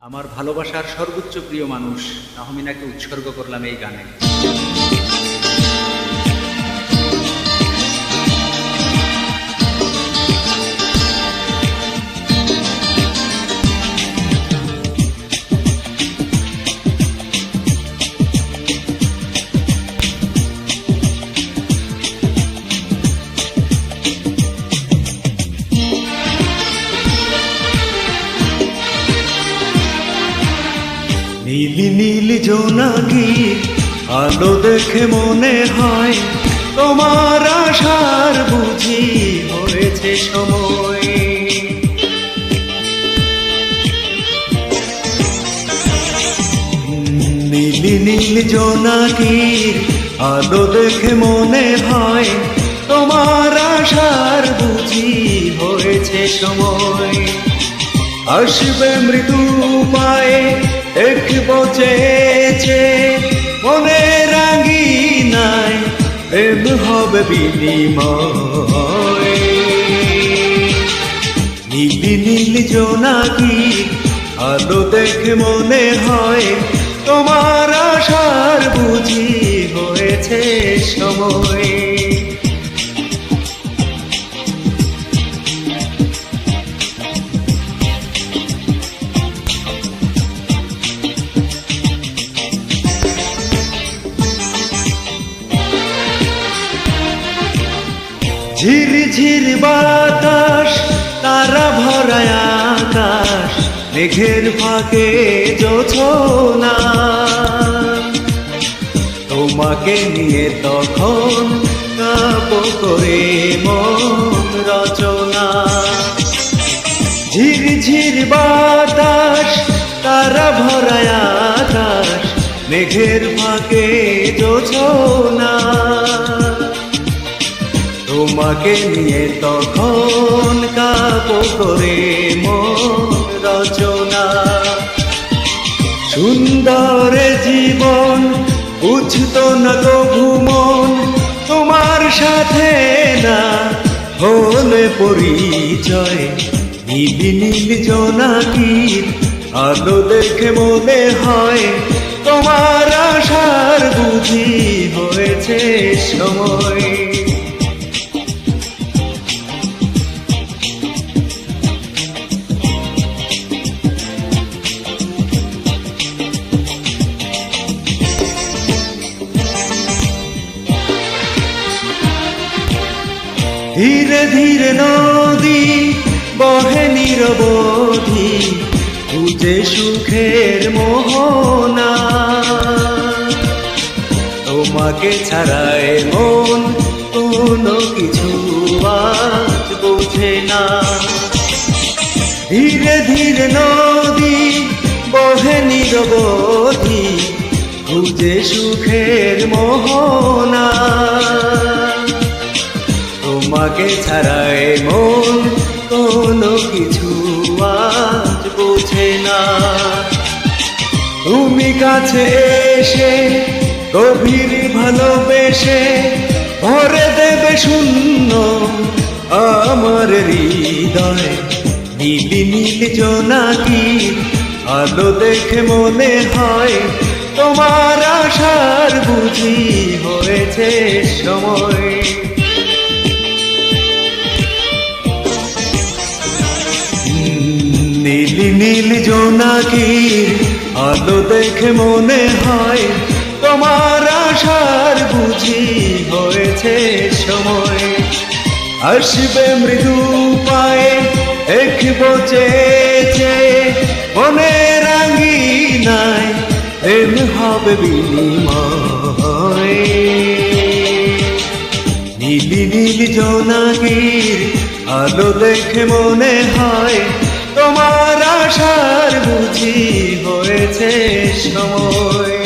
আমার ভালোবাসার সর্বোচ্চ প্রিয় মানুষ তাহমিনাকে উৎসর্গ করলাম এই গানে। নীলি নীলি জোনাকি আলো দেখে মনে হয় তোমার আশার বুঝি হয়েছে সময়। নীলি নীলি জোনাকি আলো দেখে মনে হয় তোমার আশার বুঝি হয়েছে সময়। আসবে মৃদু পায়ে দেখবো চেয়েছে মনে রাঙিনায় প্রেম হবে বিনিময়। নীলি নীলি জোনাকি আলো দেখে মনে হয় তোমার আশার বুঝি হয়েছে সময়। ঝিরঝির বাতাস তারা ভরা আকাশ মেঘের ফাঁকে জোছনা তোমাকে নিয়ে তখন কাপ করে মন রচনা। ঝিরঝির বাতাস তারা ভরা আকাশ মেঘের ফাঁকে জোছনা তোমাকে নিয়ে তখন কাপ করে মন রচনা। সুন্দর জীবন বুঝতো না কভু মন তোমার সাথে না হলে পরিচয়। নীলি নীলি জোনাকির আলো দেখে মনে হয় তোমার আশার বুঝি হয়েছে সময়। ধীরে ধীরে নদী বহে নিরবধি খুঁজে সুখের মোহনা তোমাকে ছাড়ায় মন কোনো কিছু আজ বোঝে না। ধীরে ধীরে নদী বহে নিরবধি খুঁজে সুখের মোহনা তোমাকে ছাড়ায় মন কোনো কিছু আজ বোঝে না। তুমি কাছে এসে গভীর ভালোবেসে ভরে দেবে শূন্য আমার হৃদয়। নীলি নীলি জোনাকি আলো দেখে মনে হয় তোমার আশার বুঝি হয়েছে সময়। নীলি নীলি জোনাকির আলো দেখে মনে হয় তোমার আশার বুঝি হয়েছে সময়। আসবে মৃদু পায়ে দেখবো চেয়েছে মনে রাঙিনায় প্রেম হবে বিনিময়। নীলি নীলি জোনাকির আলো দেখে মনে হয় তোমার আশার বুঝি হয়েছে সময়।